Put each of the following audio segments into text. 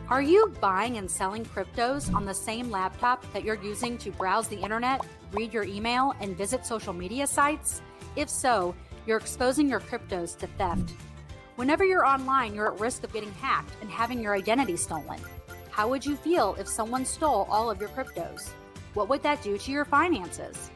Are you buying and selling cryptos on the same laptop that you're using to browse the internet, read your email, and visit social media sites? If so, you're exposing your cryptos to theft. Whenever you're online, you're at risk of getting hacked and having your identity stolen. How would you feel if someone stole all of your cryptos? What would that do to your finances?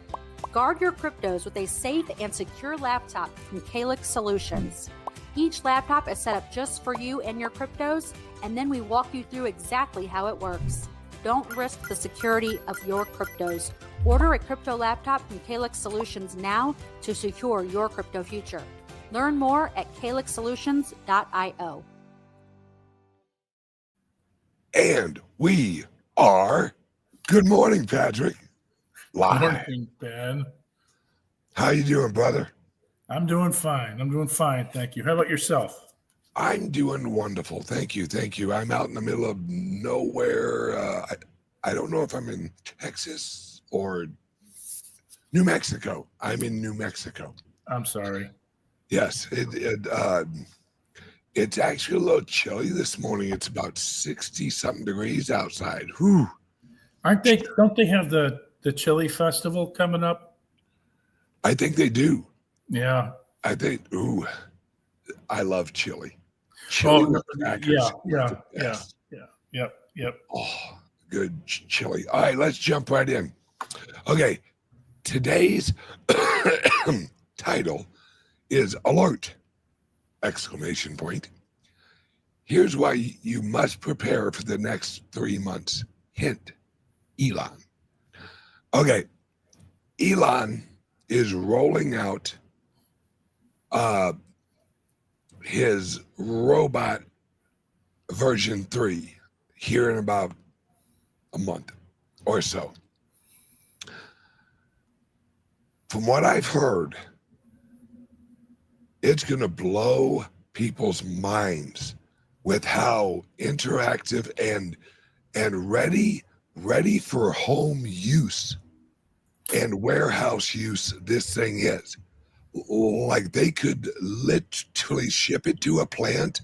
Guard your cryptos with a safe and secure laptop from CALIX Solutions. Each laptop is set up just for you and your cryptos, and then we walk you through exactly how it works. Don't risk the security of your cryptos. Order a crypto laptop from CALIX Solutions now to secure your crypto future. Learn more at calixsolutions.io. And we are, good morning, Patrick. Live. Good morning, Ben. How you doing, brother? I'm doing fine. Thank you. How about yourself? I'm doing wonderful. Thank you. I'm out in the middle of nowhere. I don't know if I'm in Texas or New Mexico. I'm in New Mexico. I'm sorry. Yes, it's actually a little chilly this morning. It's about 60-something degrees outside. Whew. Don't they have the Chili Festival coming up? I think they do. Yeah. I love chili. Chili with crackers. Yep. Oh, good chili. All right, let's jump right in. Okay, today's title is Alert! Exclamation point. Here's why you must prepare for the next 3 months. Hint, Elon. Okay, Elon is rolling out his robot version 3 here in about a month or so. From what I've heard, it's going to blow people's minds with how interactive and ready for home use and warehouse use this thing is. Like they could literally ship it to a plant,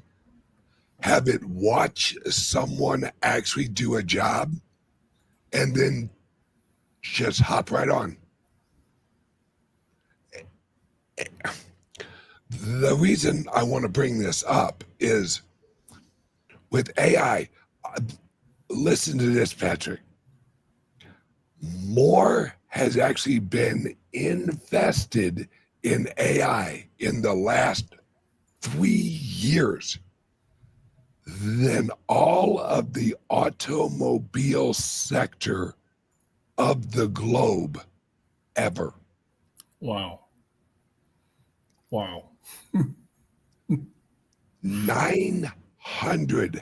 have it watch someone actually do a job, and then just hop right on. The reason I want to bring this up is with AI, listen to this, Patrick. More has actually been invested in AI in the last 3 years than all of the automobile sector of the globe ever. Wow. $900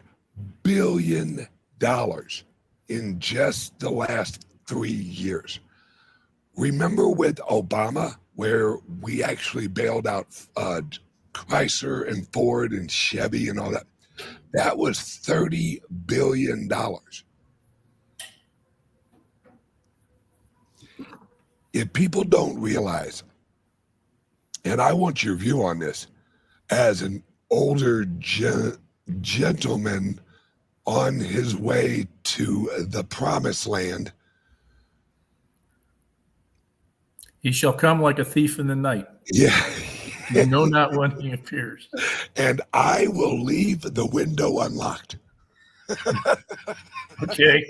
billion in just the last 3 years. Remember with Obama, where we actually bailed out Chrysler and Ford and Chevy and all that? That was $30 billion. If people don't realize, and I want your view on this, as an older gentleman on his way to the promised land. He shall come like a thief in the night. Yeah. You know not when he appears. And I will leave the window unlocked. Okay.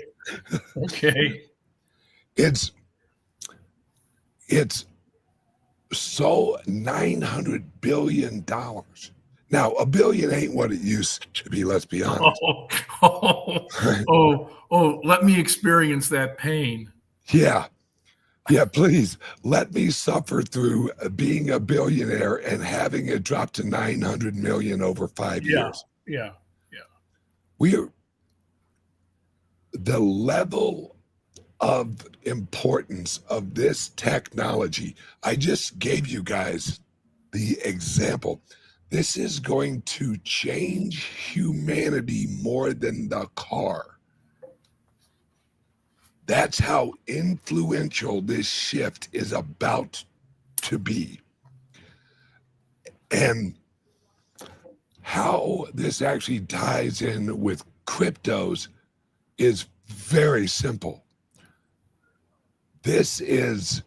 It's so $900 billion. Now, a billion ain't what it used to be, let's be honest. Let me experience that pain. Yeah, please let me suffer through being a billionaire and having it drop to 900 million over 5 years. Yeah. The level of importance of this technology, I just gave you guys the example. This is going to change humanity more than the car. That's how influential this shift is about to be. And how this actually ties in with cryptos is very simple. This is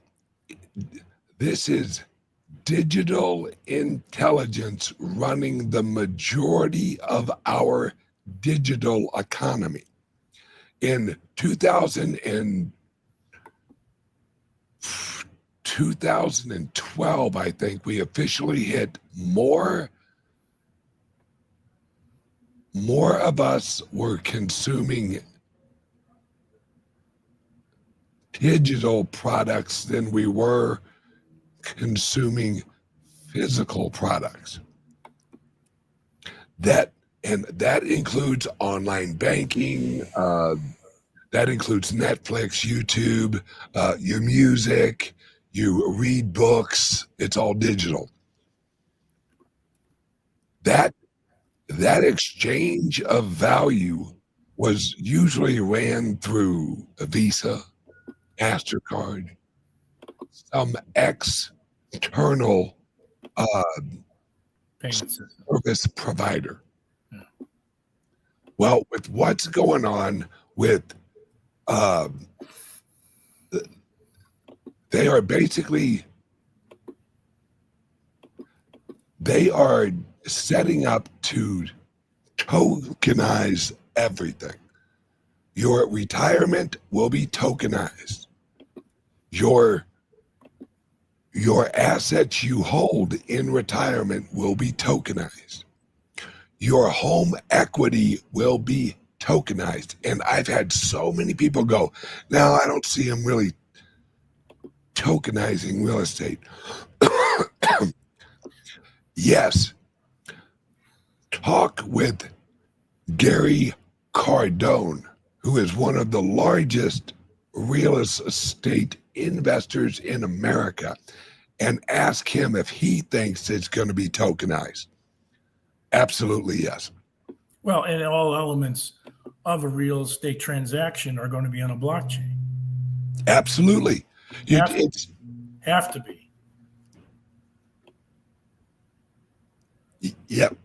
digital intelligence running the majority of our digital economy. In 2012, I think we officially hit more of us were consuming digital products than we were consuming physical products. That includes online banking, that includes Netflix, YouTube, your music, you read books, it's all digital. That exchange of value was usually ran through a Visa, MasterCard, some external service provider. Yeah. Well, with what's going on with they are setting up to tokenize everything. Your retirement will be tokenized. Your assets you hold in retirement will be tokenized. Your home equity will be tokenized. And I've had so many people go, now I don't see them really tokenizing real estate. Yes. Talk with Gary Cardone, who is one of the largest real estate investors in America, and ask him if he thinks it's going to be tokenized. Absolutely, yes. Well, and all elements of a real estate transaction are going to be on a blockchain. Absolutely. Have to be. Yep.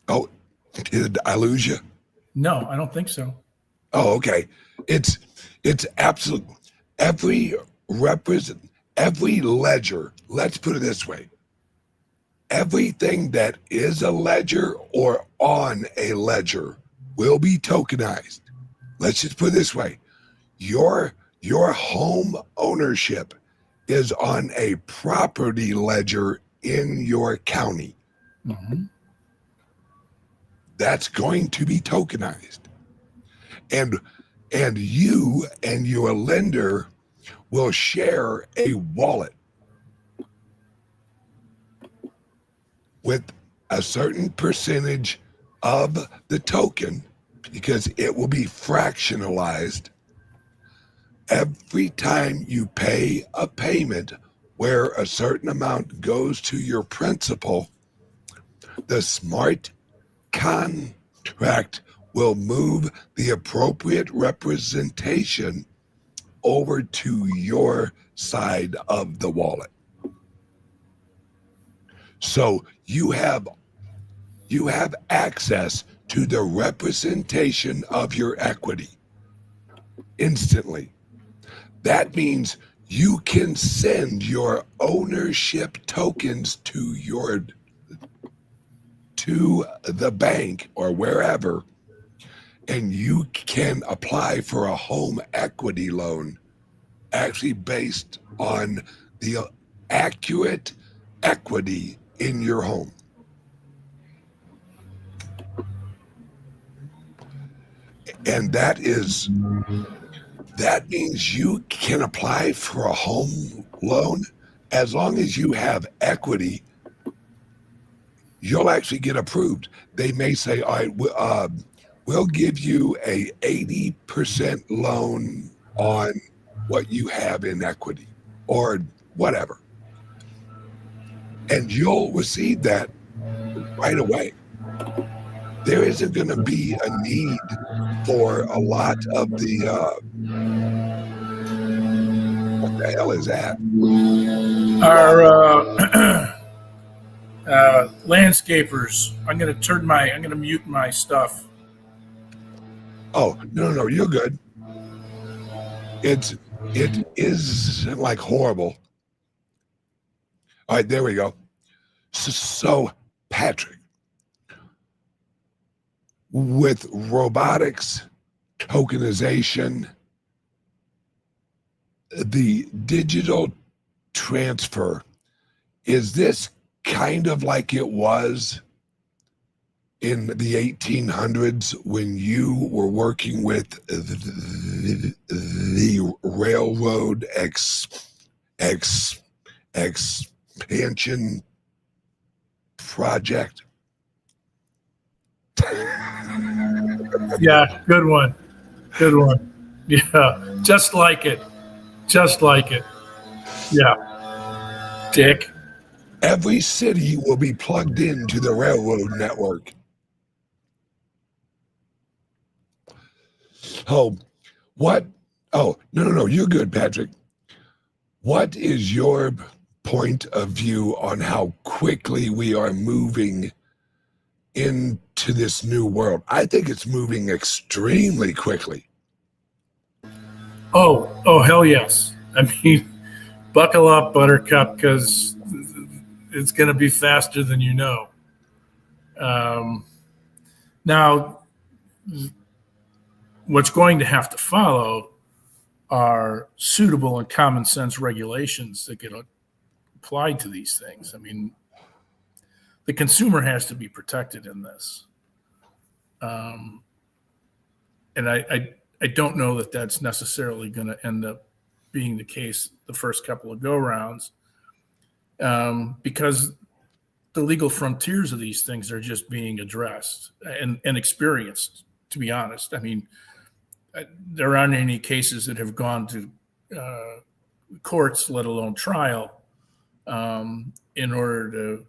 Oh, did I lose you? No, I don't think so. Oh, okay. It's absolute. Every ledger, let's put it this way. Everything that is a ledger or on a ledger will be tokenized. Let's just put it this way. Your home ownership is on a property ledger in your county. Mm-hmm. That's going to be tokenized. And you and your lender will share a wallet with a certain percentage of the token, because it will be fractionalized every time you pay a payment where a certain amount goes to your principal. The smart contract will move the appropriate representation over to your side of the wallet. So you have access to the representation of your equity instantly. That means you can send your ownership tokens to the bank or wherever, and you can apply for a home equity loan actually based on the accurate equity in your home. And that means you can apply for a home loan as long as you have equity. You'll actually get approved. They may say, all right, we'll give you a 80% loan on what you have in equity or whatever. And you'll receive that right away. There isn't going to be a need for a lot of the, what the hell is that? Our Landscapers, I'm gonna mute my stuff. Oh, no, you're good. It is like horrible. All right, there we go. So Patrick, with robotics, tokenization, the digital transfer, is this kind of like it was in the 1800s when you were working with the railroad expansion project? Yeah, good one. Good one. Yeah, just like it. Just like it. Yeah. Dick. Every city will be plugged into the railroad network. Oh, what? Oh, no, you're good, Patrick. What is your point of view on how quickly we are moving into this new world? I think it's moving extremely quickly. Oh, hell yes. I mean, buckle up, Buttercup, because it's going to be faster than you know. Now, what's going to have to follow are suitable and common sense regulations that get applied to these things. I mean, the consumer has to be protected in this. And I don't know that that's necessarily going to end up being the case the first couple of go-rounds, because the legal frontiers of these things are just being addressed and experienced, to be honest. I mean, there aren't any cases that have gone to courts, let alone trial, in order to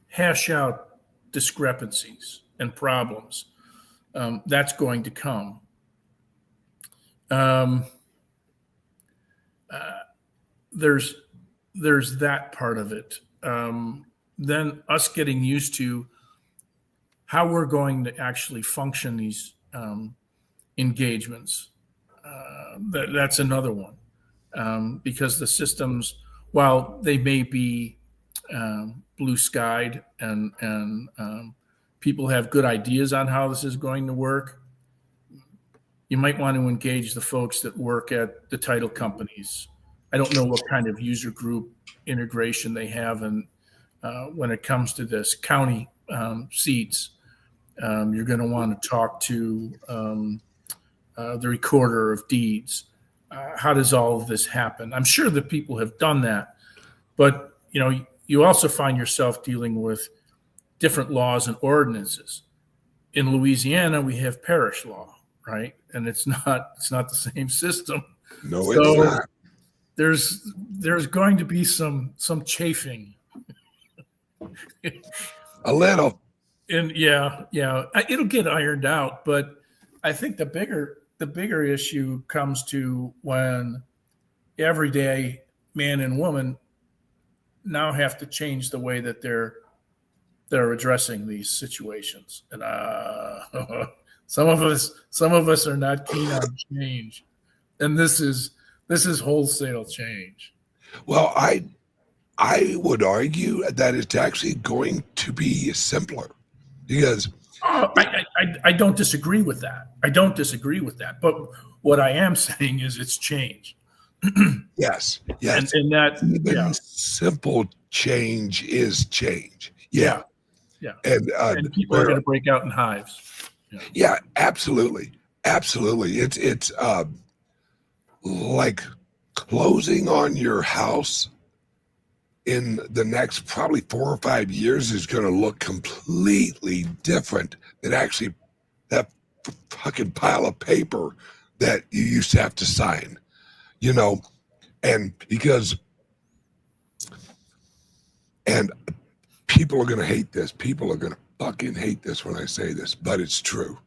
hash out discrepancies and problems. That's going to come. There's that part of it. Then us getting used to how we're going to actually function these engagements. That's another one, because the systems, while they may be blue skied and people have good ideas on how this is going to work, you might want to engage the folks that work at the title companies. I don't know what kind of user group integration they have, and when it comes to this county seats, you're going to want to talk to the recorder of deeds. How does all of this happen? I'm sure that people have done that, but you also find yourself dealing with different laws and ordinances. In Louisiana, we have parish law, right? And it's not the same system. No, it's not. There's going to be some chafing. A little. And yeah, it'll get ironed out. But I think the bigger issue comes to when everyday man and woman now have to change the way that they're addressing these situations. And some of us are not keen on change, and this is wholesale change. Well, I would argue that it's actually going to be simpler, because I don't disagree with that. But what I am saying is it's change. yes, and that even simple change is change. Yeah. And people are going to break out in hives. Yeah, absolutely. It's like closing on your house in the next probably 4 or 5 years is going to look completely different than actually that fucking pile of paper that you used to have to sign, and people are going to hate this. People are going to fucking hate this when I say this, but it's true.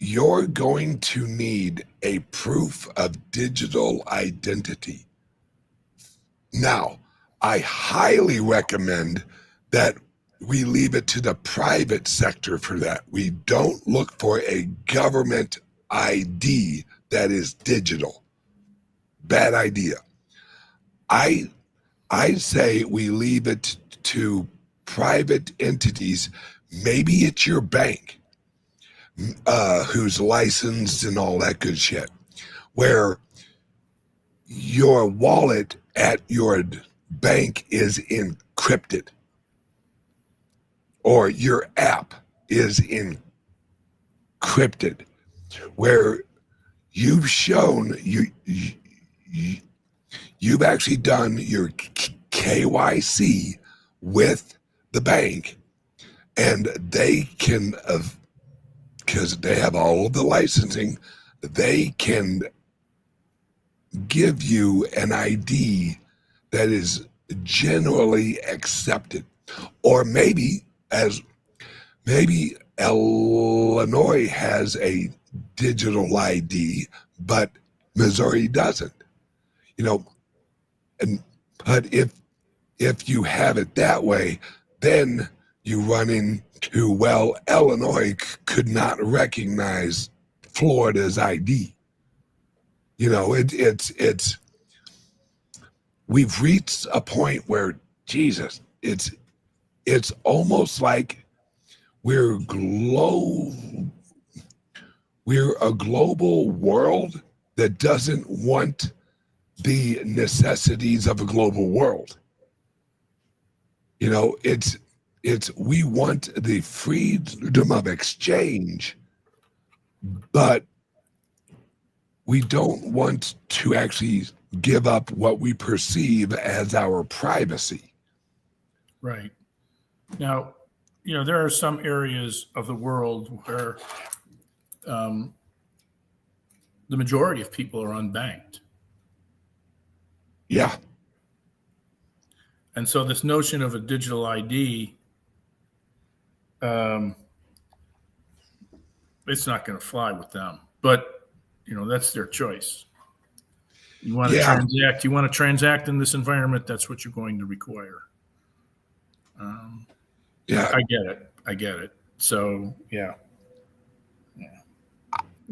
You're going to need a proof of digital identity. Now, I highly recommend that we leave it to the private sector for that. We don't look for a government ID that is digital. Bad idea. I say we leave it to private entities. Maybe it's your bank, who's licensed and all that good shit, where your wallet at your bank is encrypted, or your app is encrypted, where you've shown you've actually done your KYC with the bank, and they can, because they have all of the licensing, they can give you an ID that is generally accepted. Or maybe Illinois has a digital ID, but Missouri doesn't. But if you have it that way, then you run into, well, Illinois could not recognize Florida's ID. It's we've reached a point where, Jesus, it's almost like we're a global world that doesn't want the necessities of a global world. We want the freedom of exchange, but we don't want to actually give up what we perceive as our privacy. Right. Now, there are some areas of the world where the majority of people are unbanked. Yeah. And so this notion of a digital ID, it's not going to fly with them. But, that's their choice. You want to transact. You want to transact in this environment. That's what you're going to require. Yeah, I get it. So, yeah.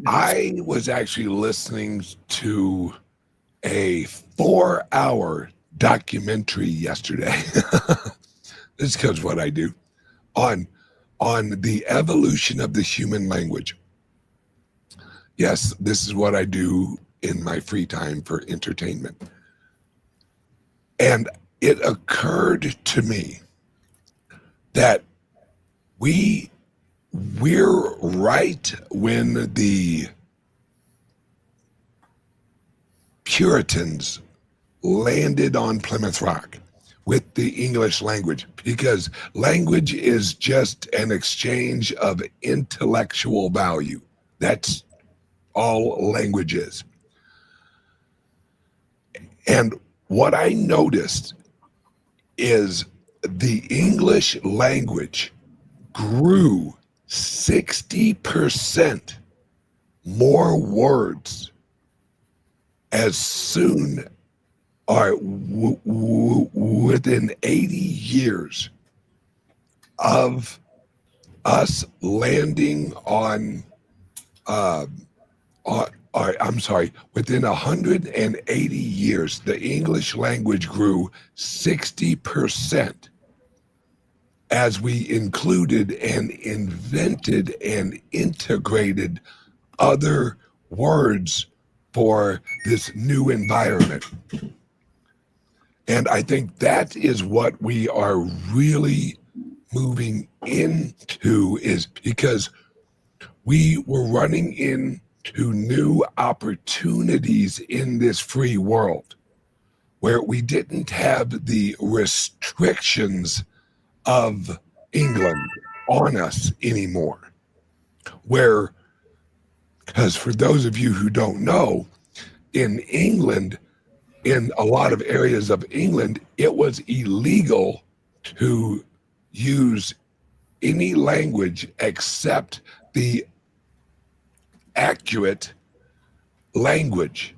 I was actually listening to a 4-hour documentary yesterday. This is because what I do on the evolution of the human language. Yes, this is what I do in my free time for entertainment. And it occurred to me that we're right when the Puritans landed on Plymouth Rock with the English language, because language is just an exchange of intellectual value. That's all language is. And what I noticed is the English language grew 60% more words as soon or within 80 years of us landing on within 180 years, the English language grew 60% as we included and invented and integrated other words for this new environment. And I think that is what we are really moving into, is because we were running into new opportunities in this free world where we didn't have the restrictions of England on us anymore. Because for those of you who don't know, in England, in a lot of areas of England, it was illegal to use any language except the accurate language,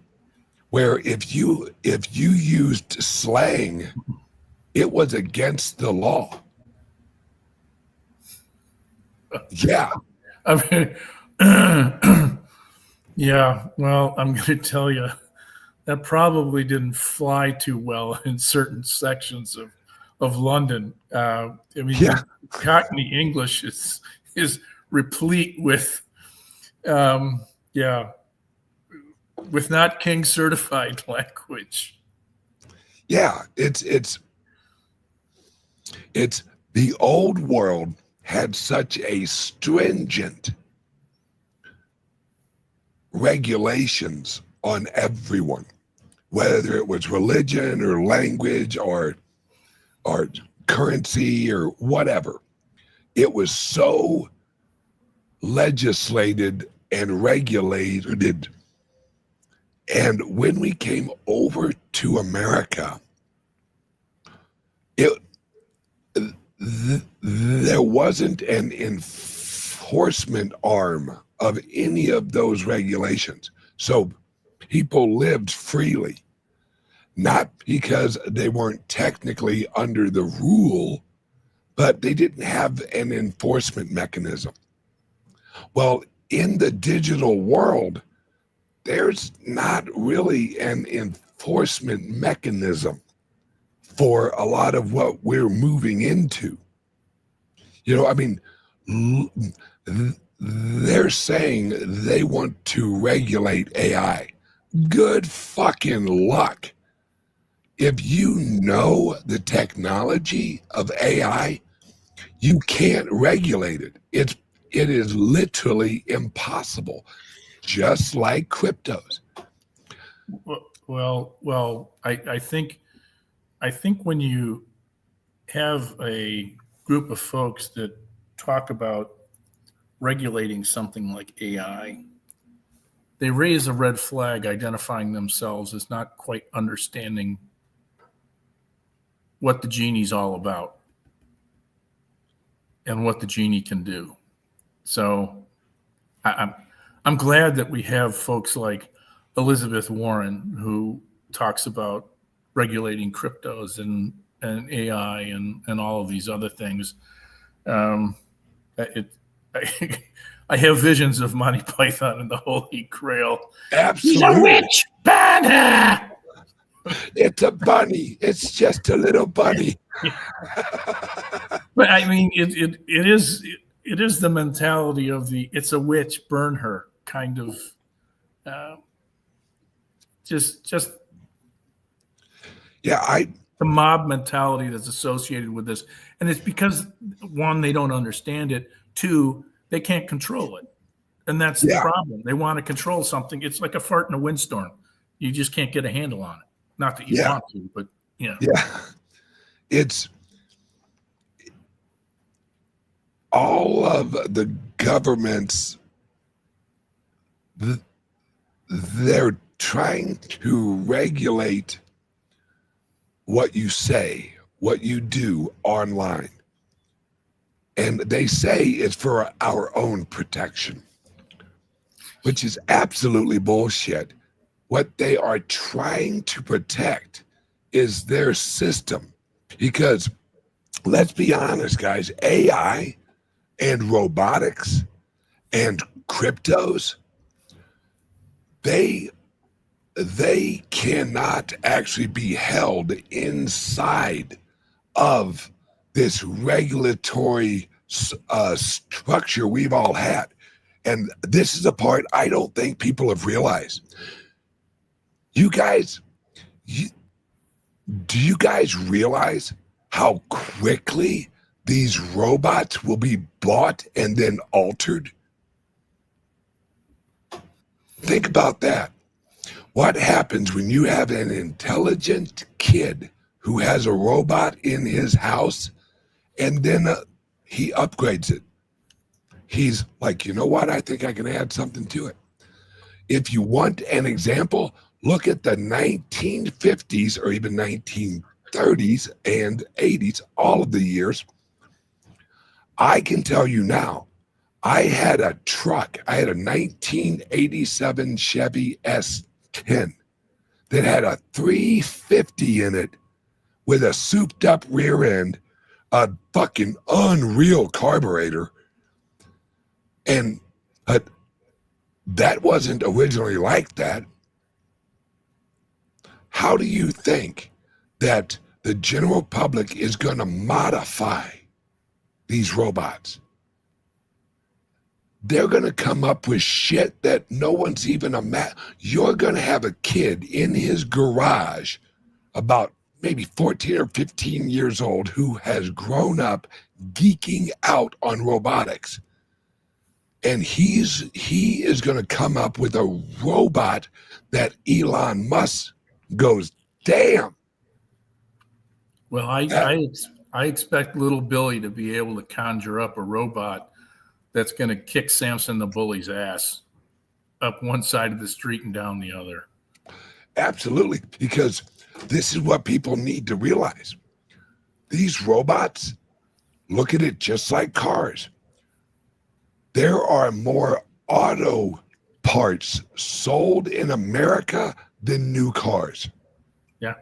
where if you used slang, It was against the law. Yeah. I mean, yeah, well, I'm going to tell you that probably didn't fly too well in certain sections of London. I mean, Yeah. Cockney English is replete with, yeah, with not king certified language. Yeah. It's the old world had such a stringent regulations on everyone, whether it was religion or language or currency or whatever. It was so legislated and regulated. And when we came over to America, there wasn't an enforcement arm of any of those regulations. So people lived freely, not because they weren't technically under the rule, but they didn't have an enforcement mechanism. Well, in the digital world, there's not really an enforcement mechanism for a lot of what we're moving into. You know, I mean, they're saying they want to regulate AI. Good fucking luck. If you know the technology of AI, you can't regulate it. It is literally impossible, just like cryptos. Well, I think when you have a group of folks that talk about regulating something like AI, they raise a red flag identifying themselves as not quite understanding what the genie's all about and what the genie can do. So I'm glad that we have folks like Elizabeth Warren, who talks about regulating cryptos and AI and all of these other things. I have visions of Monty Python and the Holy Grail. Absolutely. He's a witch! Burn her! It's a bunny. It's just a little bunny. But I mean, it is the mentality of the "it's a witch, burn her" kind of. Just Yeah, the mob mentality that's associated with this, and it's because, one, they don't understand it. Two, they can't control it, and that's the problem. They want to control something. It's like a fart in a windstorm. You just can't get a handle on it. Not that you want to, but Yeah, it's all of the governments. They're trying to regulate what you say, what you do online. And they say it's for our own protection, which is absolutely bullshit. What they are trying to protect is their system. Because let's be honest, guys, AI and robotics and cryptos, they cannot actually be held inside of this regulatory structure we've all had. And this is a part I don't think people have realized. You guys, do you guys realize how quickly these robots will be bought and then altered? Think about that. What happens when you have an intelligent kid who has a robot in his house and then he upgrades it? He's like, you know what? I think I can add something to it. If you want an example, look at the 1950s or even 1930s and 80s, all of the years. I can tell you now, I had a truck. I had a 1987 Chevy S10 that had a 350 in it with a souped up rear end, a fucking unreal carburetor. And that wasn't originally like that. How do you think that the general public is going to modify these robots? They're going to come up with shit that no one's even imagined. You're going to have a kid in his garage about maybe 14 or 15 years old who has grown up geeking out on robotics. And he is going to come up with a robot that Elon Musk goes, damn. Well, I expect little Billy to be able to conjure up a robot that's going to kick Samson the Bully's ass up one side of the street and down the other. Absolutely, because this is what people need to realize. These robots, look at it just like cars. There are more auto parts sold in America than new cars. Yeah.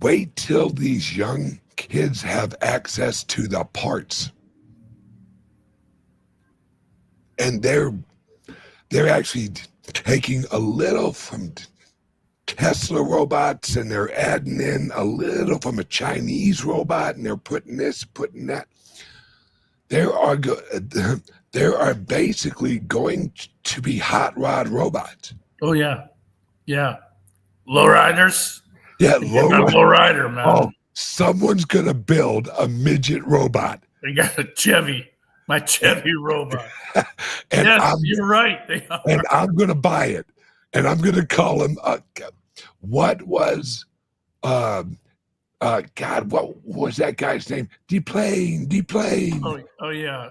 Wait till these young kids have access to the parts. And they're actually taking a little from Tesla robots, and they're adding in a little from a Chinese robot, and they're putting this, putting that. There are basically going to be hot rod robots. Oh yeah, yeah. Lowriders. Yeah, lowrider, man. Oh, someone's gonna build a midget robot. They got a Chevy. My Chevy robot. And yes, you're right. They are. And I'm going to buy it. And I'm going to call him, what was that guy's name? Deplane. Oh yeah.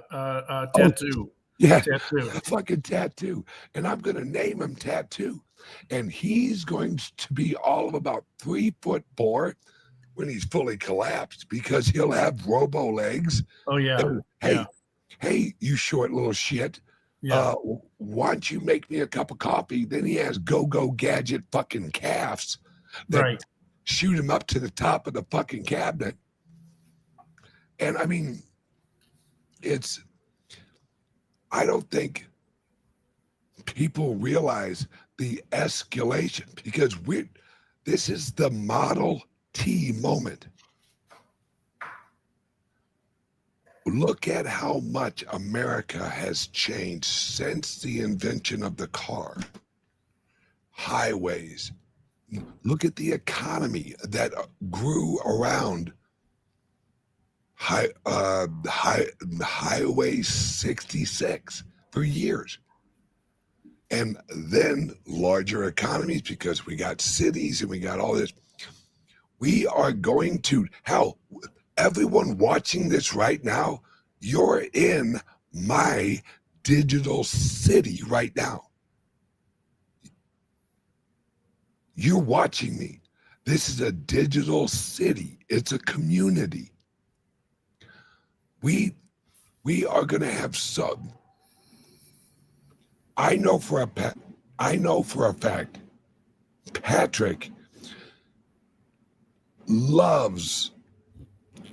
Tattoo. Yeah. Tattoo. Fucking Tattoo. And I'm going to name him Tattoo. And he's going to be all of about 3'4" when he's fully collapsed, because he'll have robo legs. Oh yeah. And, hey, you short little shit. Yeah. Why don't you make me a cup of coffee? Then he has go-go gadget fucking calves that shoot him up to the top of the fucking cabinet. And I mean, I don't think people realize the escalation, because this is the Model T moment. Look at how much America has changed since the invention of the car. Highways. Look at the economy that grew around Highway 66 for years. And then larger economies, because we got cities and we got all this. We are going to, everyone watching this right now, you're in my digital city right now. You're watching me. This is a digital city. It's a community. We are going to have some. I know for a fact, Patrick loves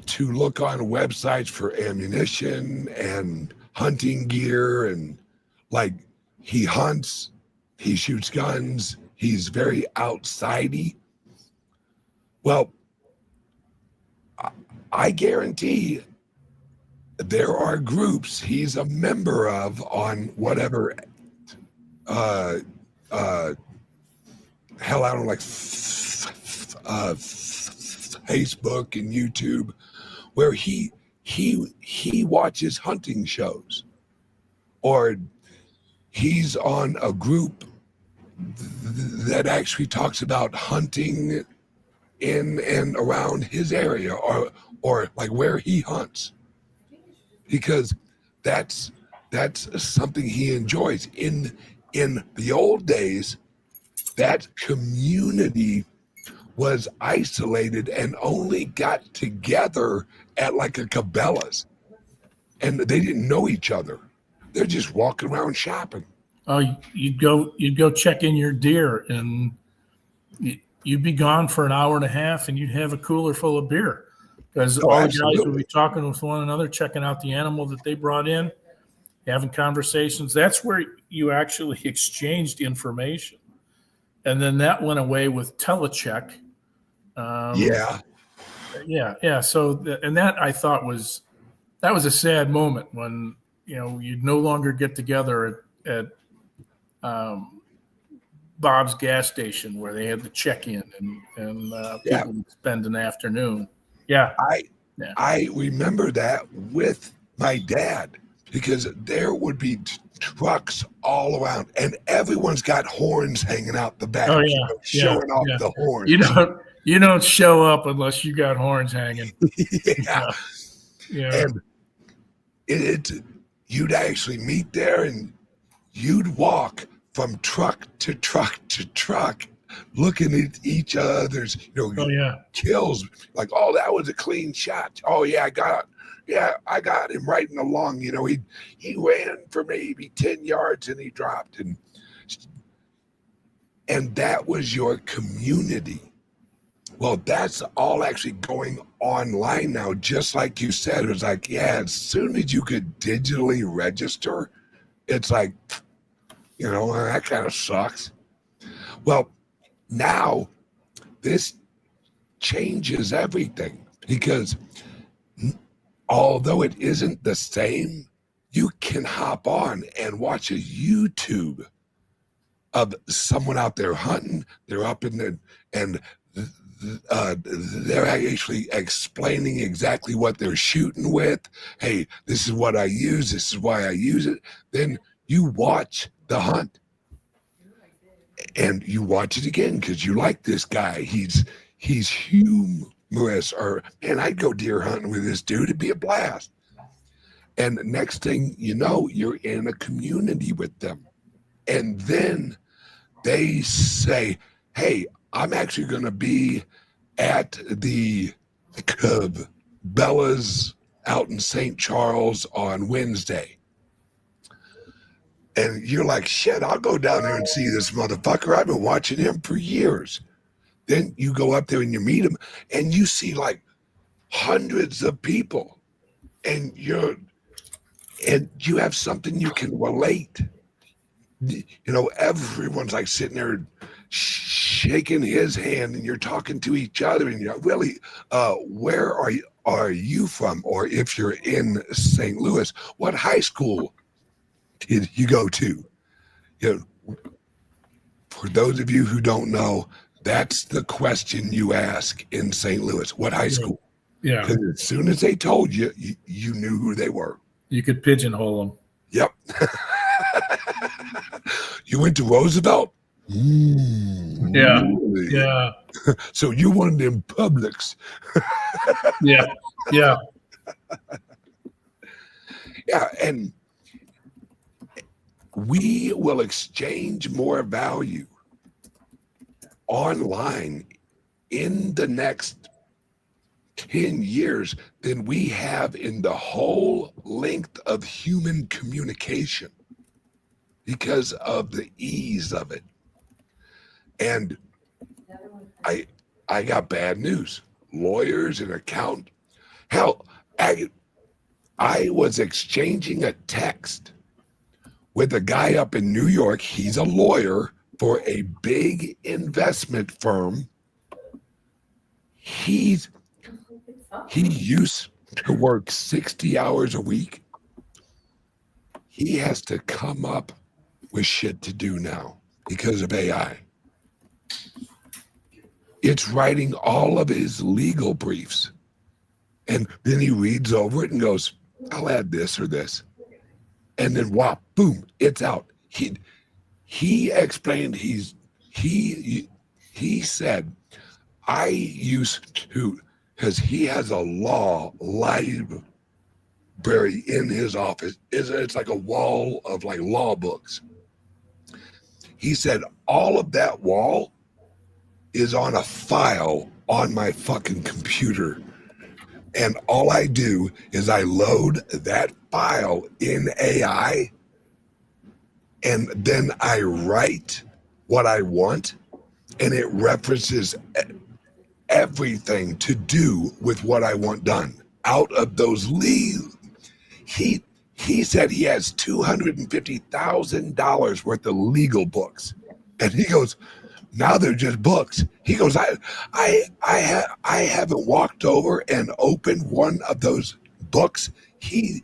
to look on websites for ammunition and hunting gear, and like, he hunts, he shoots guns, he's very outsidey. Well, I guarantee there are groups he's a member of on whatever hell, I don't like Facebook and YouTube, where he watches hunting shows, or he's on a group that actually talks about hunting in and around his area, or like where he hunts, because that's something he enjoys. In the old days, that community was isolated and only got together at like a Cabela's, and they didn't know each other. They're just walking around shopping. Oh, you'd go check in your deer, and you'd be gone for an hour and a half, and you'd have a cooler full of beer because Oh, all the absolutely. guys would be talking with one another, checking out the animal that they brought in, having conversations. That's where you actually exchanged information. And then that went away with telecheck. Yeah. Yeah. So, and that I thought was a sad moment when, you'd no longer get together at Bob's gas station where they had the check-in and people would spend an afternoon. Yeah. I remember that with my dad because there would be trucks all around and everyone's got horns hanging out the back, Oh yeah, showing off the horns. You don't show up unless you got horns hanging. Yeah. And you'd actually meet there and you'd walk from truck to truck to truck looking at each other's kills, like, oh, that was a clean shot. Oh yeah, I got him right in the lung. He ran for maybe 10 yards and he dropped, and that was your community. Well, that's all actually going online now. Just like you said, it was like, as soon as you could digitally register, it's like, that kind of sucks. Well, now this changes everything because although it isn't the same, you can hop on and watch a YouTube of someone out there hunting. They're up in there and they're actually explaining exactly what they're shooting with. Hey, this is what I use. This is why I use it. Then you watch the hunt and you watch it again because you like this guy. He's humorous. Or, man, I'd go deer hunting with this dude. It'd be a blast. And next thing you know, you're in a community with them. And then they say, hey, I'm actually going to be at the Cabela's out in St. Charles on Wednesday. And you're like, shit, I'll go down there and see this motherfucker. I've been watching him for years. Then you go up there and you meet him and you see like hundreds of people and you have something you can relate. Everyone's like sitting there shaking his hand and you're talking to each other and you're like, Willie, where are you from? Or if you're in St. Louis, what high school did you go to? For those of you who don't know, that's the question you ask in St. Louis. What high school? Yeah. Because as soon as they told you, you knew who they were. You could pigeonhole them. Yep. You went to Roosevelt? Yeah. Really? Yeah. So you wanted in Publix. Yeah. Yeah. Yeah. And we will exchange more value online in the next 10 years than we have in the whole length of human communication because of the ease of it. And I got bad news. Lawyers and accountants. Hell, I was exchanging a text with a guy up in New York. He's a lawyer for a big investment firm. He used to work 60 hours a week. He has to come up with shit to do now because of AI. It's writing all of his legal briefs. And then he reads over it and goes, I'll add this or this. And then whop, boom, it's out. He explained he said, I used to, because he has a law library in his office. It's like a wall of like law books. He said, all of that wall is on a file on my fucking computer. And all I do is I load that file in AI and then I write what I want and it references everything to do with what I want done. Out of those leads, he said he has $250,000 worth of legal books, and he goes, now they're just books. He goes, I haven't walked over and opened one of those books. He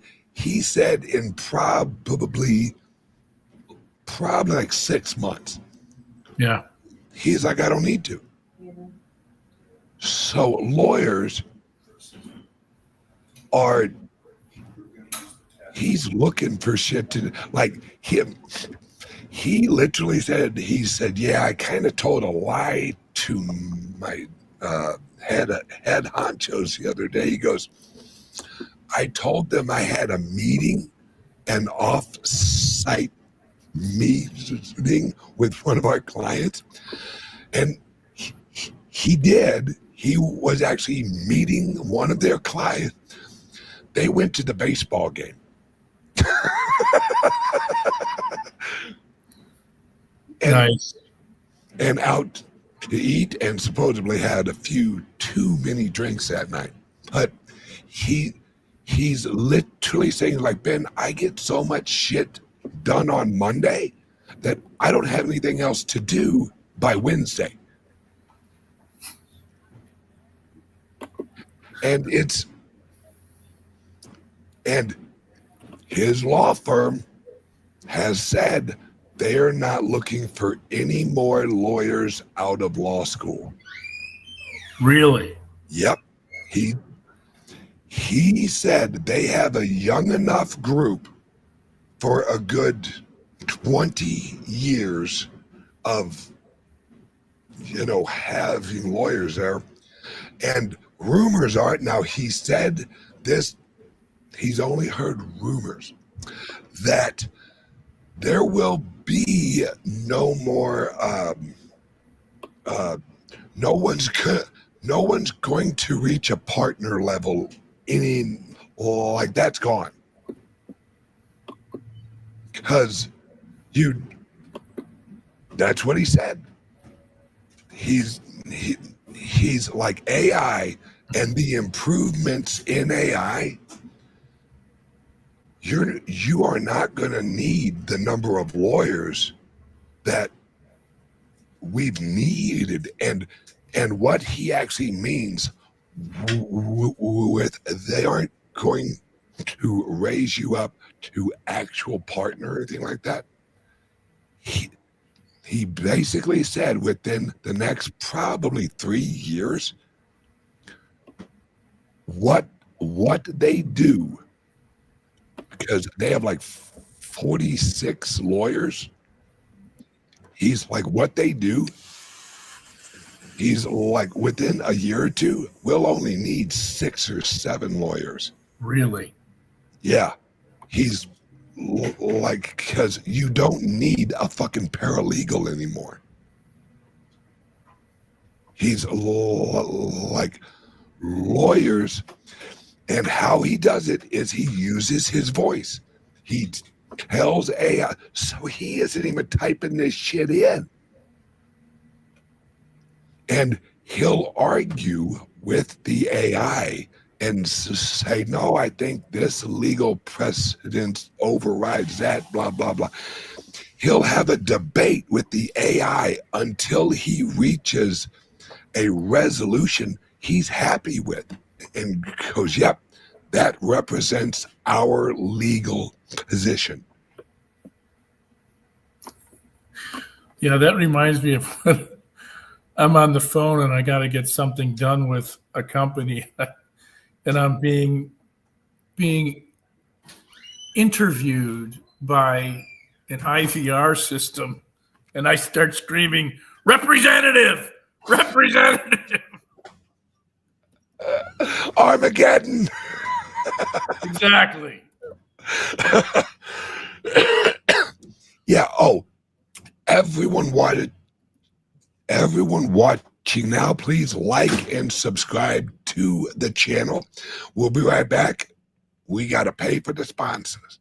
said in probably like 6 months. Yeah. He's like, I don't need to. So lawyers are, he's looking for shit to, like him. He literally said, yeah, I kind of told a lie to my head honchos the other day. He goes, I told them I had a meeting, an off-site meeting with one of our clients, and he did. He was actually meeting one of their clients. They went to the baseball game. Nice. And out to eat, and supposedly had a few too many drinks that night. But he's literally saying, like, Ben, I get so much shit done on Monday that I don't have anything else to do by Wednesday. And his law firm has said they are not looking for any more lawyers out of law school. Really? Yep. He said they have a young enough group for a good 20 years of, having lawyers there. And rumors are, now he said this, he's only heard rumors, that there will be no more, no one's going to reach a partner level like that's gone. Because that's what he said. He's like AI and the improvements in AI. You are not going to need the number of lawyers that we've needed, and what he actually means with they aren't going to raise you up to actual partner or anything like that. He basically said within the next probably 3 years, what they do, because they have like 46 lawyers. He's like, what they do, he's like, within a year or two, we'll only need 6 or 7 lawyers. Really? Yeah. He's like, because you don't need a fucking paralegal anymore. He's like, lawyers, and how he does it is he uses his voice. He tells AI, so he isn't even typing this shit in. And he'll argue with the AI and say, no, I think this legal precedent overrides that, blah, blah, blah. He'll have a debate with the AI until he reaches a resolution he's happy with and goes, yep, that represents our legal position. Yeah, that reminds me of when I'm on the phone and I got to get something done with a company and I'm being interviewed by an IVR system, and I start screaming, representative, representative. Armageddon. Exactly. Yeah. Oh, everyone watching now, please like and subscribe to the channel. We'll be right back. We got to pay for the sponsors.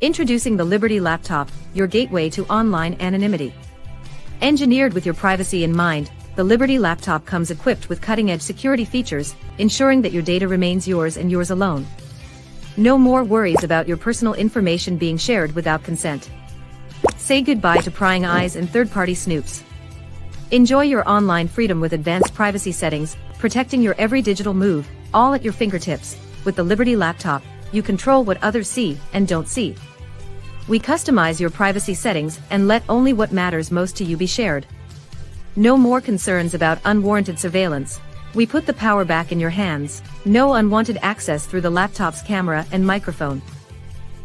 Introducing the Liberty Laptop, your gateway to online anonymity. Engineered with your privacy in mind, the Liberty Laptop comes equipped with cutting-edge security features, ensuring that your data remains yours and yours alone. No more worries about your personal information being shared without consent. Say goodbye to prying eyes and third-party snoops. Enjoy your online freedom with advanced privacy settings, protecting your every digital move, all at your fingertips. With the Liberty Laptop, you control what others see and don't see. We customize your privacy settings and let only what matters most to you be shared. No more concerns about unwarranted surveillance. We put the power back in your hands. No unwanted access through the laptop's camera and microphone.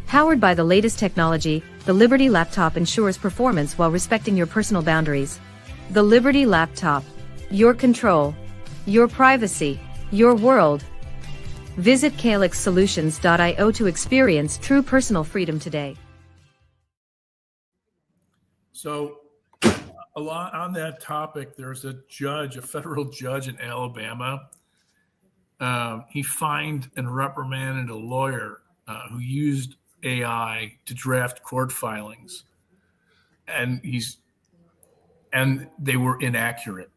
Powered by the latest technology, the Liberty Laptop ensures performance while respecting your personal boundaries. The Liberty Laptop. Your control. Your privacy. Your world. Visit calixsolutions.io to experience true personal freedom today. So, a lot on that topic, there's a federal judge in Alabama. He fined and reprimanded a lawyer who used AI to draft court filings, and they were inaccurate.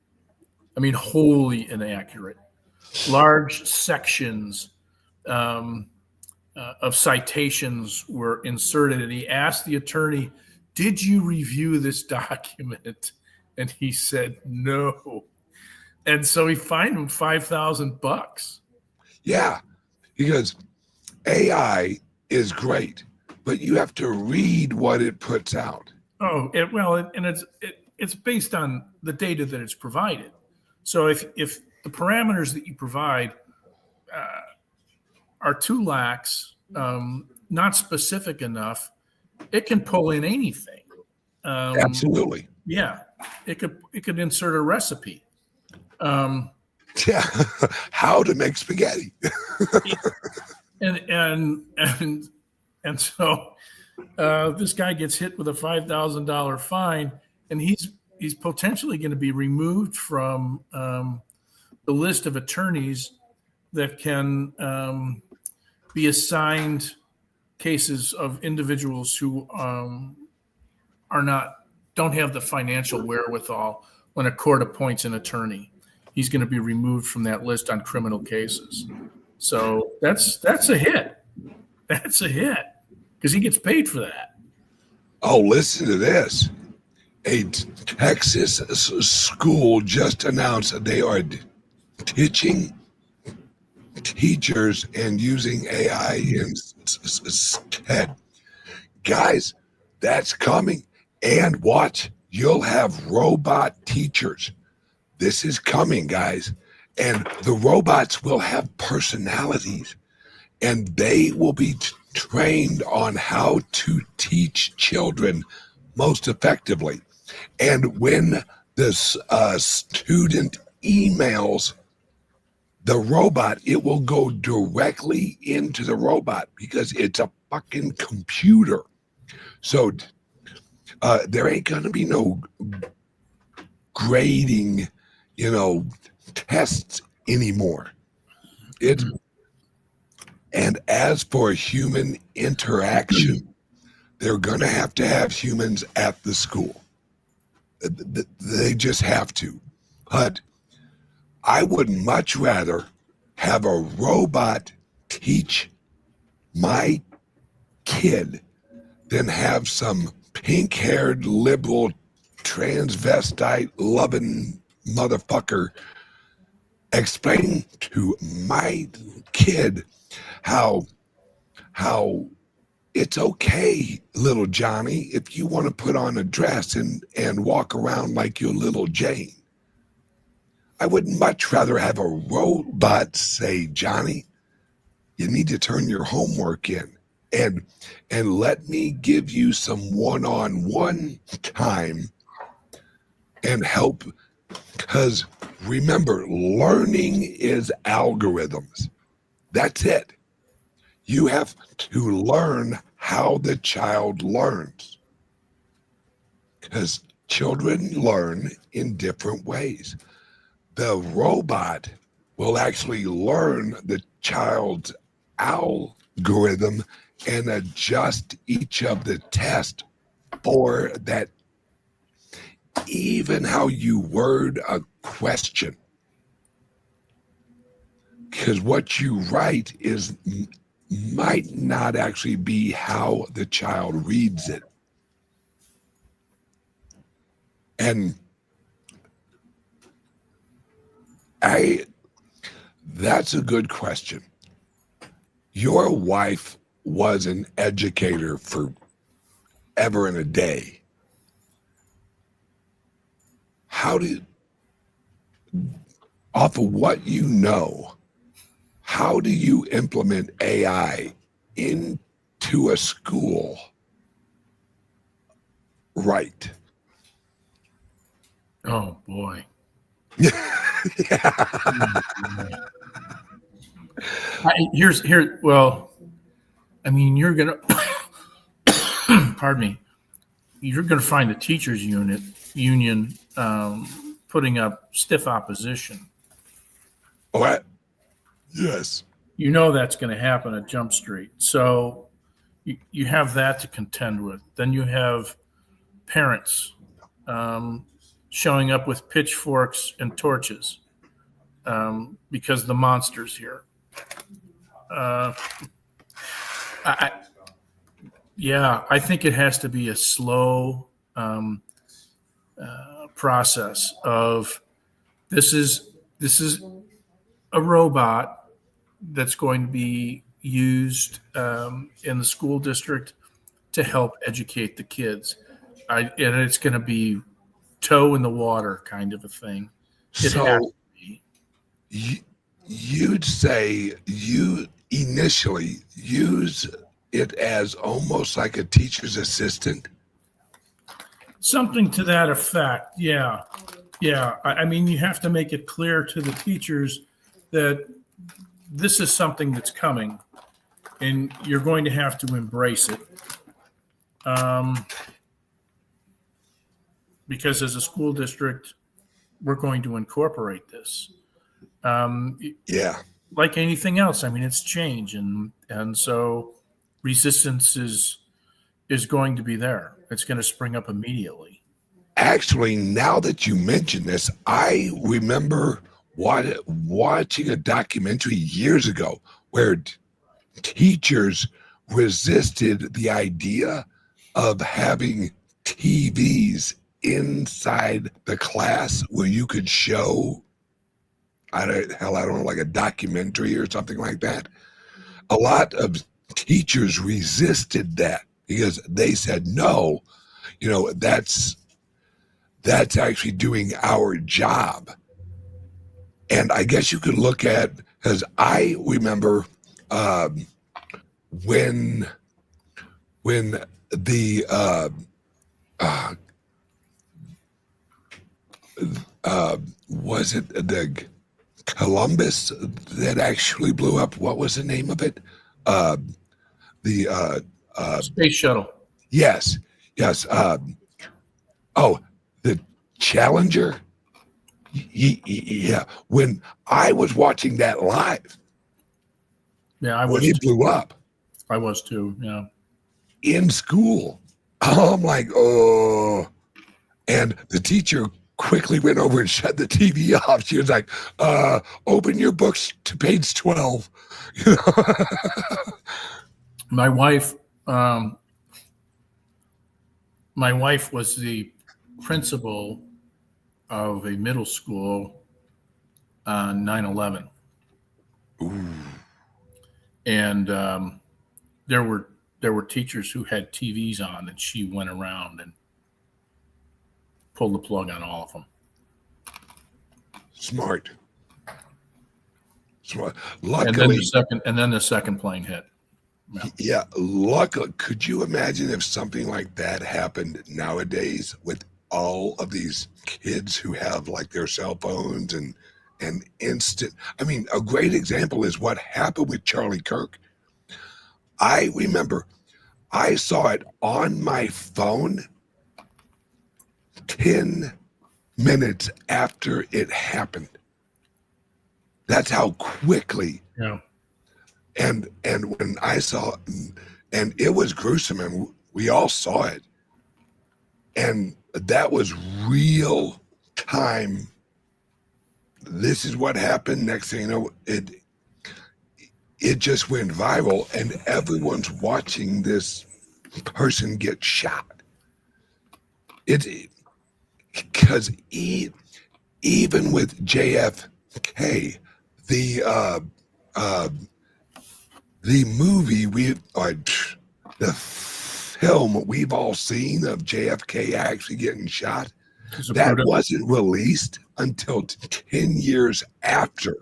I mean, wholly inaccurate. Large sections of citations were inserted, and he asked the attorney, "Did you review this document?" And he said no. And so he fined him $5,000. Yeah, because AI is great, but you have to read what it puts out. Oh, it's based on the data that it's provided. So if the parameters that you provide are too lax, not specific enough, it can pull in anything. Absolutely. Yeah, it could insert a recipe. Yeah, how to make spaghetti. and so this guy gets hit with a $5,000 fine, and he's potentially going to be removed from the list of attorneys that can be assigned cases of individuals who don't have the financial wherewithal when a court appoints an attorney. He's going to be removed from that list on criminal cases. So that's a hit. That's a hit because he gets paid for that. Oh, listen to this. A Texas school just announced that they are teaching teachers and using AI instead. Guys, that's coming. And watch, you'll have robot teachers. This is coming, guys. And the robots will have personalities, and they will be trained on how to teach children most effectively. And when the student emails the robot, it will go directly into the robot because it's a fucking computer. So there ain't going to be no grading, tests anymore. And as for human interaction, they're going to have humans at the school. They just have to. But I would much rather have a robot teach my kid than have some pink-haired liberal transvestite loving motherfucker explaining to my kid how it's okay, little Johnny, if you want to put on a dress and walk around like your little Jane. I would much rather have a robot say, Johnny, you need to turn your homework in and let me give you some one-on-one time and help. Because remember, learning is algorithms. That's it. You have to learn how the child learns. Because children learn in different ways. The robot will actually learn the child's algorithm and adjust each of the tests for that. Even how you word a question, because what you write is might not actually be how the child reads it. And that's a good question. Your wife was an educator for ever and a day. How off of what you know, how do you implement AI into a school? Right. Oh boy. Well, I mean, you're gonna pardon me, you're gonna find the teachers union putting up stiff opposition. Oh, yes. You know that's going to happen at Jump Street. So you have that to contend with. Then you have parents showing up with pitchforks and torches because the monster's here. I think it has to be a slow process of this is a robot that's going to be used in the school district to help educate the kids. And it's going to be toe in the water kind of a thing. So you'd say you initially use it as almost like a teacher's assistant? Something to that effect, yeah. Yeah, I mean, you have to make it clear to the teachers that this is something that's coming, and you're going to have to embrace it. Because as a school district, we're going to incorporate this. Like anything else, I mean, it's change, and so resistance is going to be there. It's going to spring up immediately. Actually, now that you mention this, I remember watching a documentary years ago where teachers resisted the idea of having TVs inside the class where you could show, I don't know, like a documentary or something like that. A lot of teachers resisted that because they said, no, that's actually doing our job. And I guess you could look at, because I remember when the was it the Columbus that actually blew up? What was the name of it? The Space shuttle. Yes. The Challenger. Yeah. When I was watching that live, when it blew up, I was too. Yeah. In school, I'm like, oh, and the teacher quickly went over and shut the TV off. She was like, open your books to page 12. My wife was the principal of a middle school on 9/11. Ooh. And there were teachers who had TVs on, and she went around and pulled the plug on all of them. Smart. Luckily, and then the second plane hit. Yeah. Luckily, could you imagine if something like that happened nowadays with all of these kids who have like their cell phones and instant? I mean, a great example is what happened with Charlie Kirk. I remember I saw it on my phone 10 minutes after it happened. That's how quickly And when I saw, and it was gruesome, and we all saw it, and that was real time. This is what happened. Next thing you know, it just went viral, and everyone's watching this person get shot. It's because even with JFK, the movie the film we've all seen of JFK actually getting shot, that wasn't released until 10 years after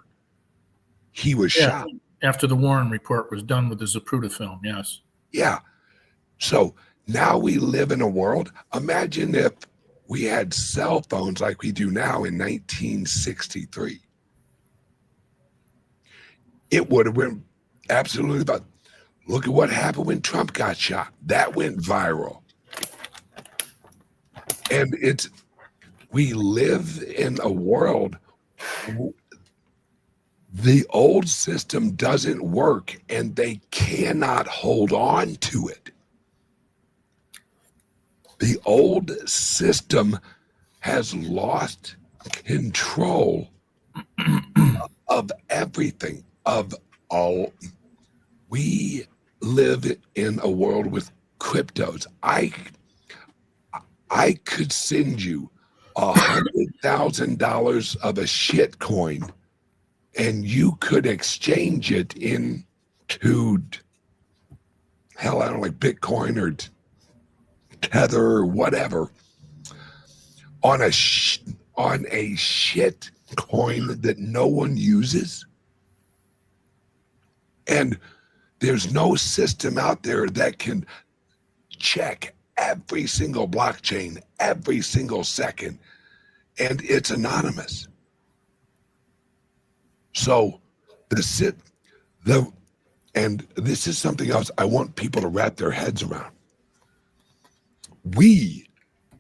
he was shot. After the Warren report was done with the Zapruder film, yes. Yeah. So now we live in a world. Imagine if we had cell phones like we do now in 1963. It would have been absolutely about, look at what happened when Trump got shot. That went viral. And we live in a world, the old system doesn't work and they cannot hold on to it. The old system has lost control of everything, of all. We live in a world with cryptos. I could send you $100,000 of a shit coin and you could exchange it into, hell, I don't know, like Bitcoin or Tether or whatever, on a shit coin that no one uses. And there's no system out there that can check every single blockchain every single second, and it's anonymous. So and this is something else I want people to wrap their heads around. We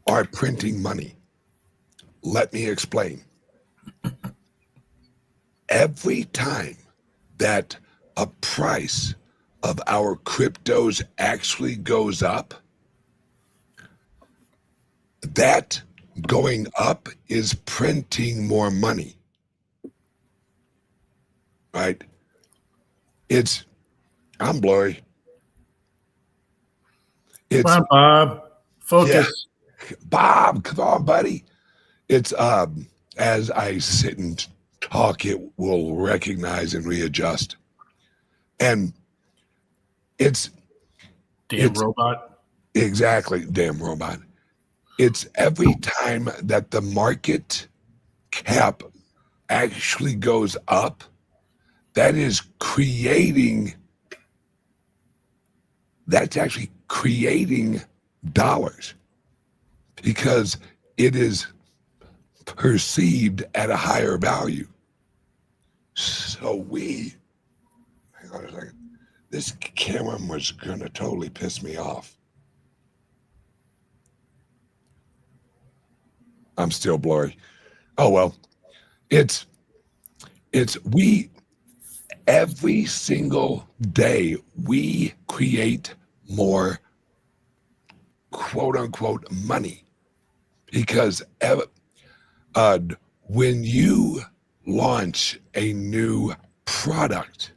are printing money. Let me explain. Every time that a price of our cryptos actually goes up, that going up is printing more money, right? I'm blurry. Come on, Bob. Focus. Yeah. Bob, come on, buddy. It's as I sit and talk, it will recognize and readjust. And it's robot. Exactly, damn robot. It's every time that the market cap actually goes up, that's actually creating dollars because it is perceived at a higher value. So hang on a second. This camera was going to totally piss me off. I'm still blurry. Oh, well, every single day we create more quote unquote money because when you launch a new product,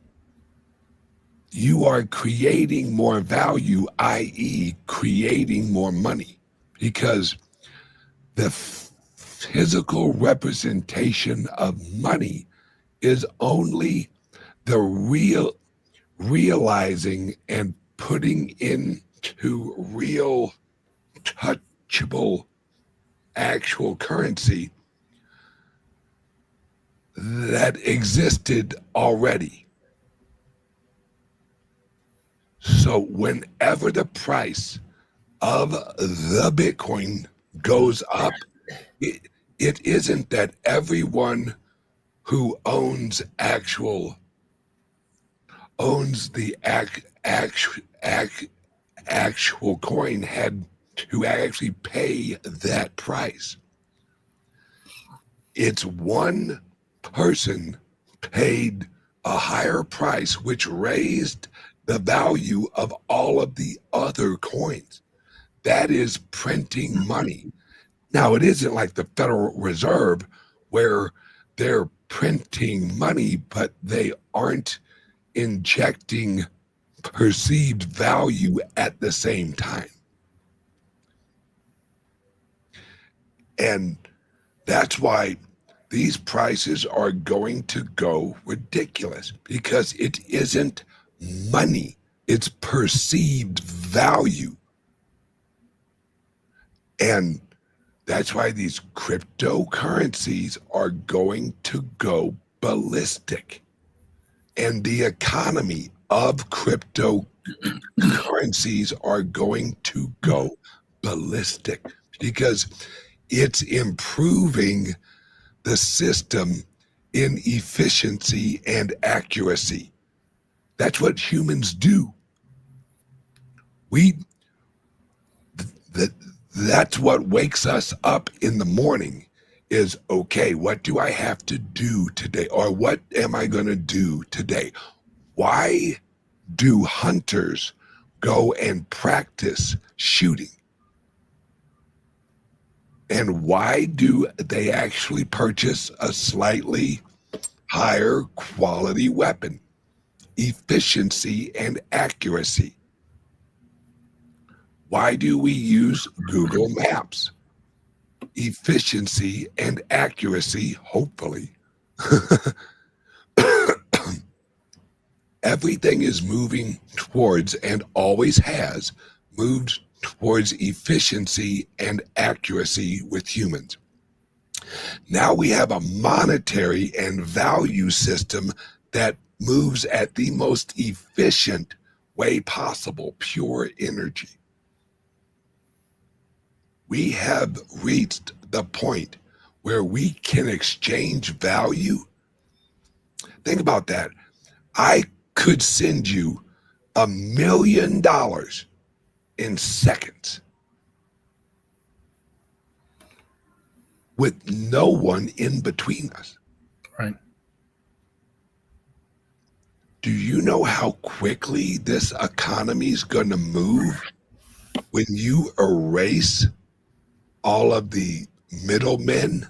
you are creating more value, i.e. creating more money, because the physical representation of money is only the realizing and putting into real touchable actual currency that existed already. So whenever the price of the Bitcoin goes up, it isn't that everyone who owns the actual coin had to actually pay that price. It's one person paid a higher price, which raised the value of all of the other coins. That is printing money. Now, it isn't like the Federal Reserve where they're printing money, but they aren't injecting perceived value at the same time. And that's why these prices are going to go ridiculous, because it isn't money, it's perceived value. And that's why these cryptocurrencies are going to go ballistic. And the economy of cryptocurrencies are going to go ballistic, because it's improving the system in efficiency and accuracy. That's what humans do. That's what wakes us up in the morning is, okay, what do I have to do today? Or what am I going to do today? Why do hunters go and practice shooting? And why do they actually purchase a slightly higher quality weapon? Efficiency and accuracy. Why do we use Google Maps? Efficiency and accuracy, hopefully. Everything is moving towards, and always has moved towards, efficiency and accuracy with humans. Now we have a monetary and value system that moves at the most efficient way possible, pure energy. We have reached the point where we can exchange value. Think about that. I could send you $1 million in seconds with no one in between us. Right. Do you know how quickly this economy is going to move when you erase all of the middlemen?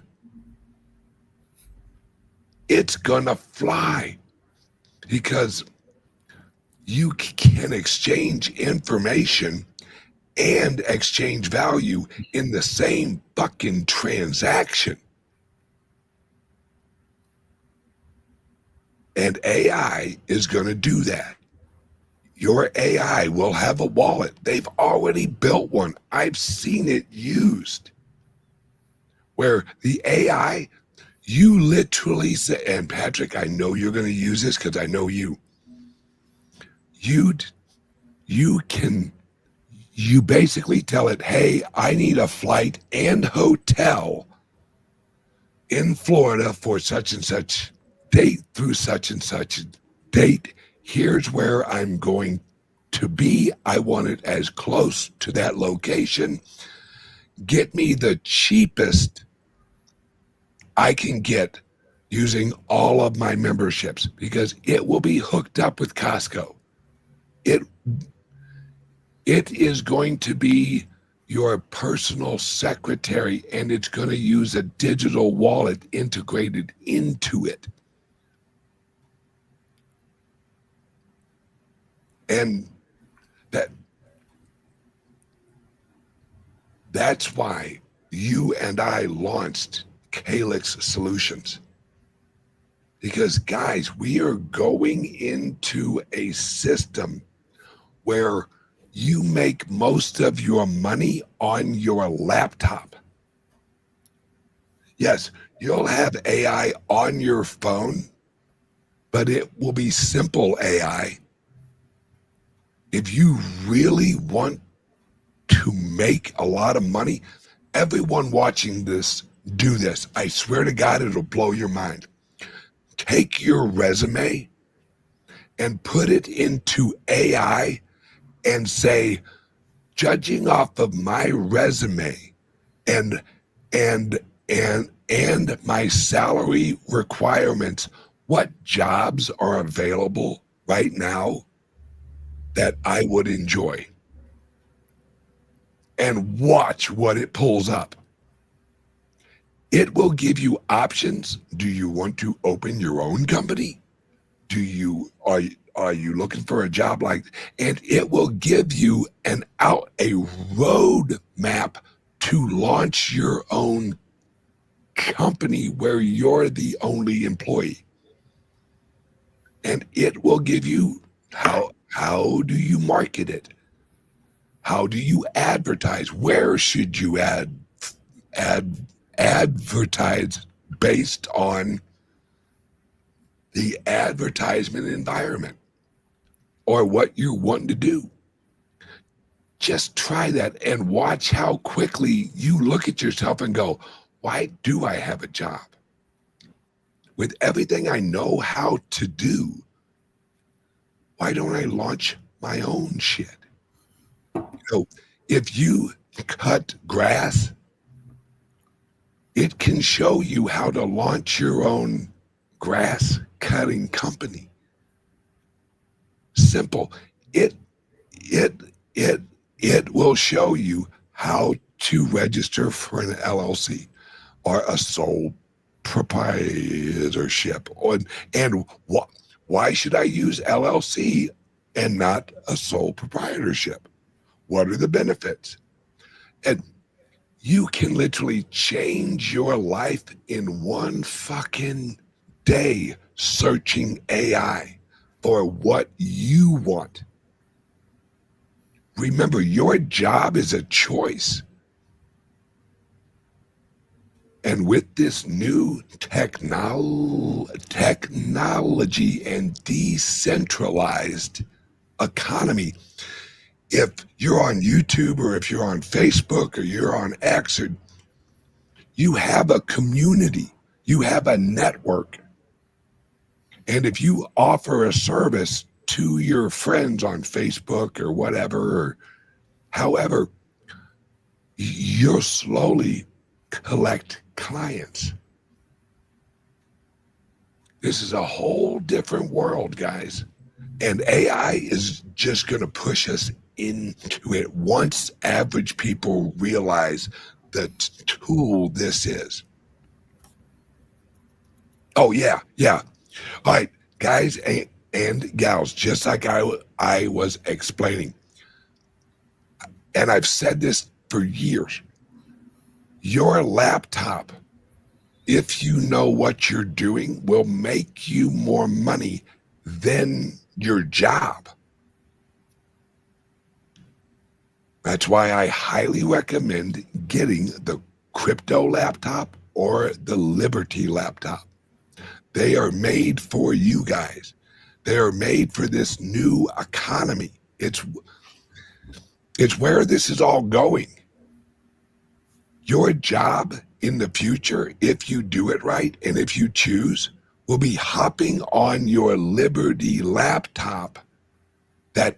It's going to fly, because you can exchange information and exchange value in the same fucking transaction. And AI is going to do that. Your AI will have a wallet. They've already built one. I've seen it used. Where the AI, you literally say, and Patrick, I know you're going to use this because I know you. You basically tell it, hey, I need a flight and hotel in Florida for such and such date through such and such date. Here's where I'm going to be. I want it as close to that location. Get me the cheapest I can get using all of my memberships, because it will be hooked up with Costco. It is going to be your personal secretary, and it's going to use a digital wallet integrated into it. And that's why you and I launched CALIX Solutions. Because, guys, we are going into a system where you make most of your money on your laptop. Yes, you'll have AI on your phone, but it will be simple AI. If you really want to make a lot of money, everyone watching this, do this. I swear to God, it'll blow your mind. Take your resume and put it into AI and say, judging off of my resume and my salary requirements, what jobs are available right now that I would enjoy, and watch what it pulls up. It will give you options. Do you want to open your own company? Are you looking for a job like, and it will give you a road map to launch your own company where you're the only employee. And it will give you how do you market it? How do you advertise? Where should you advertise based on the advertisement environment or what you're wanting to do? Just try that and watch how quickly you look at yourself and go, why do I have a job? With everything I know how to do, why don't I launch my own shit? If you cut grass, it can show you how to launch your own grass cutting company. Simple. It will show you how to register for an LLC or a sole proprietorship. And why should I use LLC and not a sole proprietorship? What are the benefits? And you can literally change your life in one fucking day searching AI for what you want. Remember, your job is a choice. And with this new technology and decentralized economy, if you're on YouTube or if you're on Facebook or you're on X, or you have a community, you have a network. And if you offer a service to your friends on Facebook or whatever, or however, you'll slowly collect clients. This is a whole different world, guys. And AI is just going to push us into it once average people realize the tool this is. Oh, yeah. All right, guys and gals, just like I was explaining, and I've said this for years, your laptop, if you know what you're doing, will make you more money than your job. That's why I highly recommend getting the crypto laptop or the Liberty laptop. They are made for you guys. They are made for this new economy. It's where this is all going. Your job in the future, if you do it right and if you choose, will be hopping on your Liberty laptop that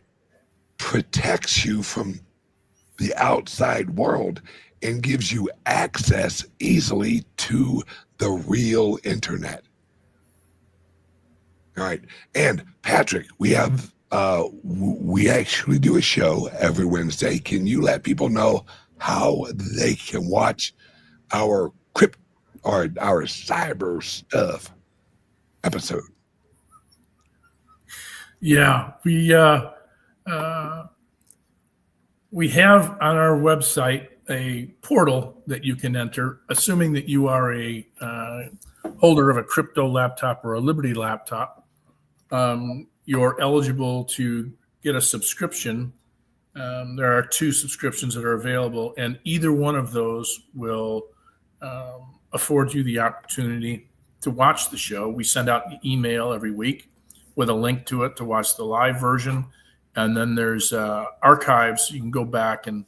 protects you from the outside world and gives you access easily to the real internet. All right. And Patrick, we actually do a show every Wednesday. Can you let people know how they can watch our cyber stuff episode? Yeah, we have on our website a portal that you can enter, assuming that you are a holder of a crypto laptop or a Liberty laptop. You're eligible to get a subscription. There are 2 subscriptions that are available, and either one of those will afford you the opportunity to watch the show. We send out an email every week with a link to it to watch the live version. And then there's archives. You can go back and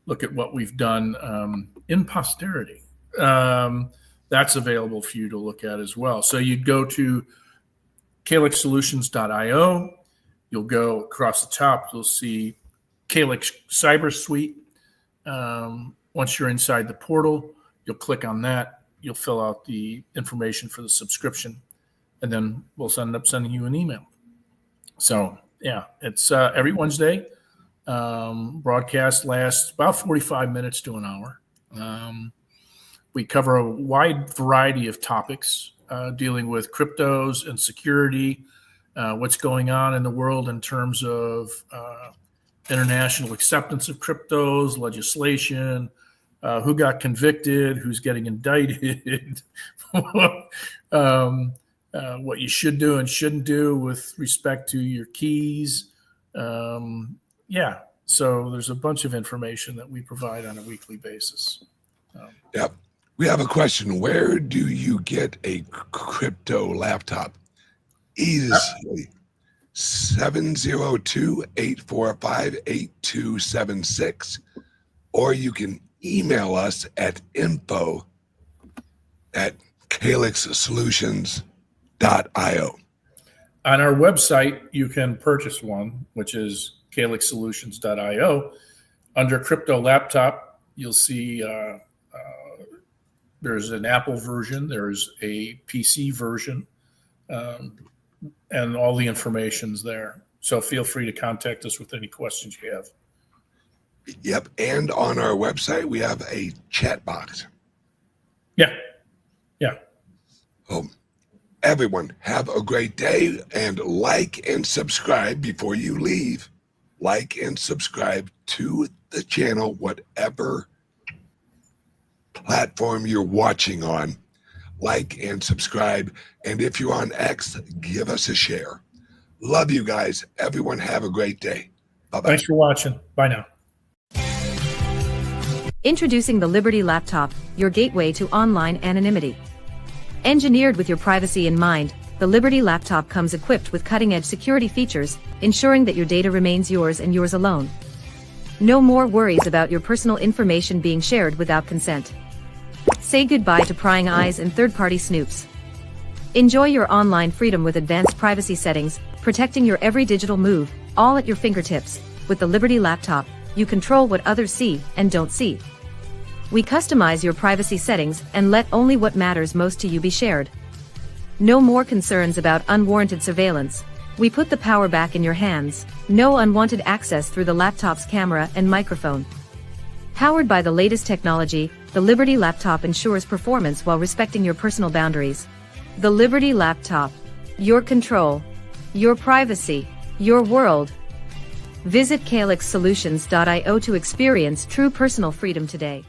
look at what we've done in posterity. That's available for you to look at as well. So you'd go to calixsolutions.io. You'll go across the top. You'll see CALIX Cyber Suite. Once you're inside the portal, you'll click on that. You'll fill out the information for the subscription. and then we'll end up sending you an email. So yeah, it's every Wednesday. Broadcast lasts about 45 minutes to an hour. We cover a wide variety of topics dealing with cryptos and security, what's going on in the world in terms of international acceptance of cryptos, legislation, who got convicted, who's getting indicted, what you should do and shouldn't do with respect to your keys. Yeah, so there's a bunch of information that we provide on a weekly basis. Yep. We have a question. Where do you get a crypto laptop? Easily. 702-845-8276. Or you can email us at info@calixsolutions.io. On our website, you can purchase one, which is calixsolutions.io. Under crypto laptop, you'll see there's an Apple version, there's a PC version, and all the information's there. So feel free to contact us with any questions you have. Yep. And on our website, we have a chat box. Yeah. Yeah. Everyone, have a great day, and like and subscribe before you leave. Like and subscribe to the channel, whatever platform you're watching on. Like and subscribe. And if you're on X, give us a share. Love you guys. Everyone, have a great day. Bye-bye. Thanks for watching. Bye now. Introducing the Liberty Laptop, your gateway to online anonymity. Engineered with your privacy in mind, the Liberty Laptop comes equipped with cutting-edge security features, ensuring that your data remains yours and yours alone. No more worries about your personal information being shared without consent. Say goodbye to prying eyes and third-party snoops. Enjoy your online freedom with advanced privacy settings, protecting your every digital move, all at your fingertips. With the Liberty Laptop, you control what others see and don't see. We customize your privacy settings and let only what matters most to you be shared. No more concerns about unwarranted surveillance. We put the power back in your hands. No unwanted access through the laptop's camera and microphone. Powered by the latest technology, the Liberty Laptop ensures performance while respecting your personal boundaries. The Liberty Laptop. Your control. Your privacy. Your world. Visit calixsolutions.io to experience true personal freedom today.